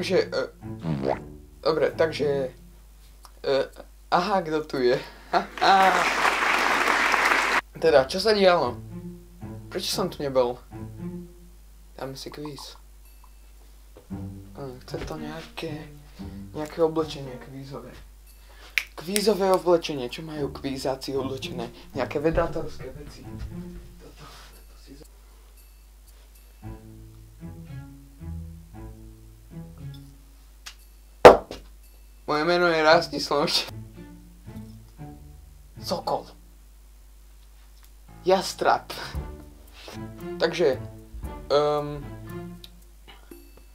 takže... Dobre, takže... Aha, kto tu je? Teda, čo sa dialo? Prečo som tu nebol? Dáme si kvíz. Chce to nejaké oblečenie kvízové. Kvízové oblečenie, čo majú kvízáci oblečené? Nejaké vedátorské veci. Toto si... Moje meno je Rastislav. Sokol. Jastrab. Takže,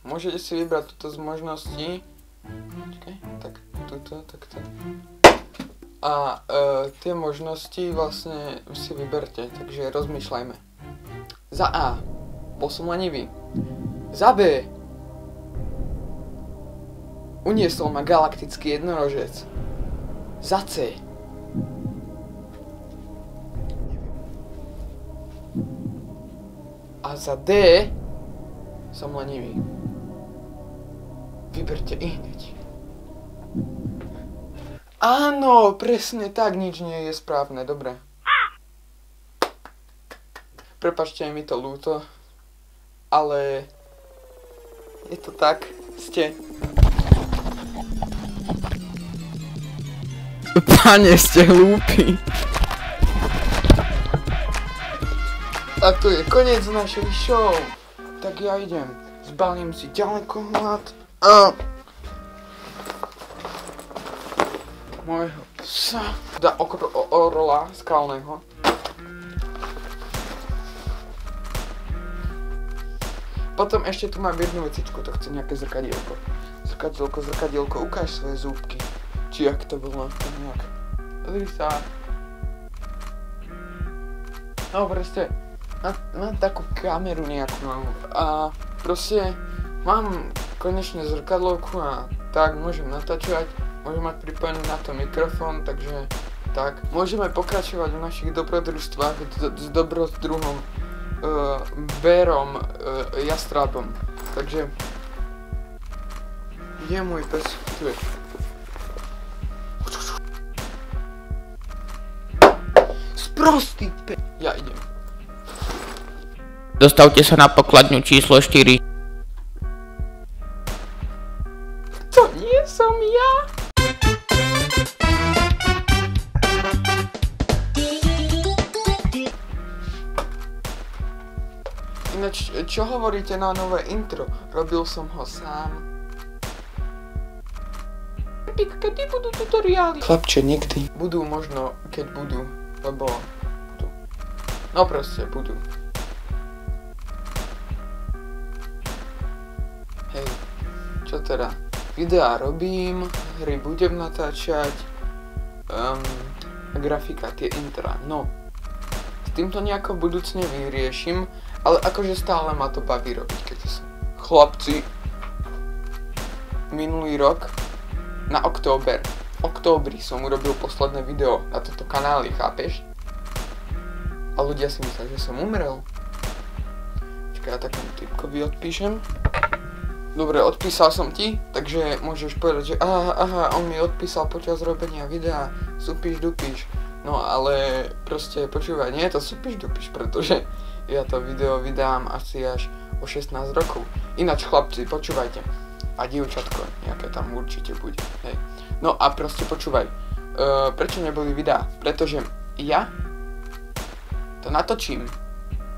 môžete si vybrať túto z možností. Počkaj, tak túto, takto. A tie možnosti vlastne si vyberte, takže rozmýšľajme. Za A. Bol som lenivý. Za B. Uniesol ma galaktický jednorožec. Za C. A za D. Som lenivý. Vyberte i hneď. Áno, presne tak, nič nie je správne, dobre. Prepáčte, mi to ľúto, ale je to tak, ste. Pane, ste hlúpi. A tu je koniec našej show. Tak ja idem, zbalím si ďalekohľad a môjho psa dá orla skalného. Potom ešte tu mám jednu vecičku, to chce nejaké zrkadielko. Zrkadielko, ukáž svoje zúbky. Či jak to bolo, to nejak. Pozri sa. No proste, mám takú kameru nejakú malú. A proste, mám konečne zrkadlovku a tak môžem natáčať. Môžem mať pripojený na to mikrofón, takže tak. Môžeme pokračovať v našich dobrodružstvách s dobrodruhom Bérom Jastrabom. Takže, kde je môj pes? Tu je. Sprostý pes! Ja idem. Dostavte sa na pokladňu číslo 4. To nie som ja! Ináč, čo hovoríte na nové intro? Robil som ho sám. Kedy budú tutoriály? Chlapče, niekdy. Budú možno, keď budú, lebo budú. No proste, budú. Hej, čo teda? Videá robím, hry budem natáčať, grafika, tie intra, no. S týmto nejako budúcne vyriešim, ale akože stále ma to baví robiť, keď som. Chlapci, minulý rok, na októbri som urobil posledné video na toto kanáli, chápeš? A ľudia si myslia, že som umrel. Čakaj, ja takému typkovi odpíšem. Dobre, odpísal som ti, takže môžeš povedať, že aha, on mi odpísal počas robenia videa, supíš, dupíš. No ale proste počúvaj, nie je to supíš, dupíš, pretože ja to video vydám asi až o 16 rokov. Ináč chlapci, počúvajte. A dievčatko, nejaké tam určite bude, hej. No a proste počúvaj, prečo neboli videá? Pretože ja to natočím,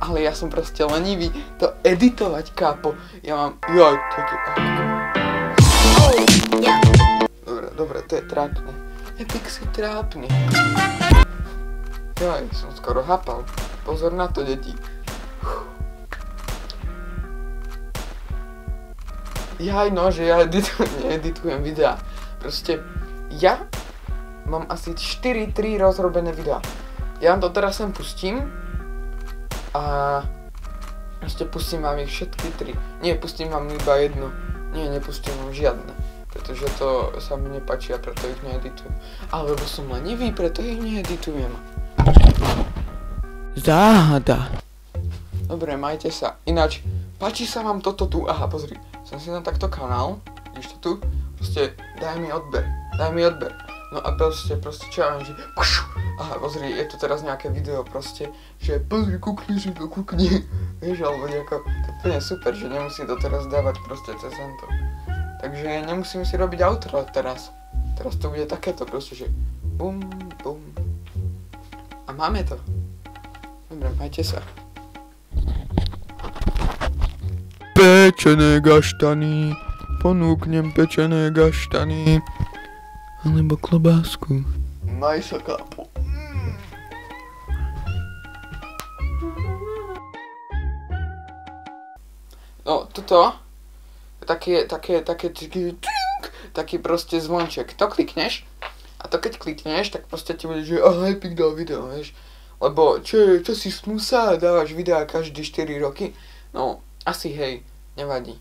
ale ja som proste lenivý to editovať, kápo. Ja mám, Dobre, to je trápne. Epic si trápne. Som skoro hapal. Pozor na to, deti. Že ja needitujem videá. Proste, ja mám asi 4-3 rozrobené videá. Ja vám to teraz sem pustím a proste pustím vám ich všetky 3. Nie, pustím vám iba jedno. Nie, nepustím vám žiadne. Pretože to sa mi nepáči a preto ich needitujem. Alebo som lenivý, preto ich needitujem. Záhada. Dobre, majte sa. Ináč, páči sa vám toto tu? Aha, pozri. Som si tam takto kanál. vidíš to tu, proste daj mi odber. No a proste čo ja viem, že aha, pozri, je tu teraz nejaké video proste, že pozri, kúkni, vieš, alebo nejako, to je úplne super, že nemusím to teraz dávať proste cez to. Takže nemusím si robiť outro teraz. Teraz to bude takéto proste, že bum, bum. A máme to. Dobre, majte sa. Pečené gaštany, ponúknem pečené gaštany. Alebo klobásku. Maj sa, kápo. No, toto taký proste zvonček. To klikneš a to keď klikneš, tak proste ti bude, že aha, Epic dal video, vieš. Lebo čo si snúsa, dávaš videá každé 4 roky? No, asi hej, nevadí.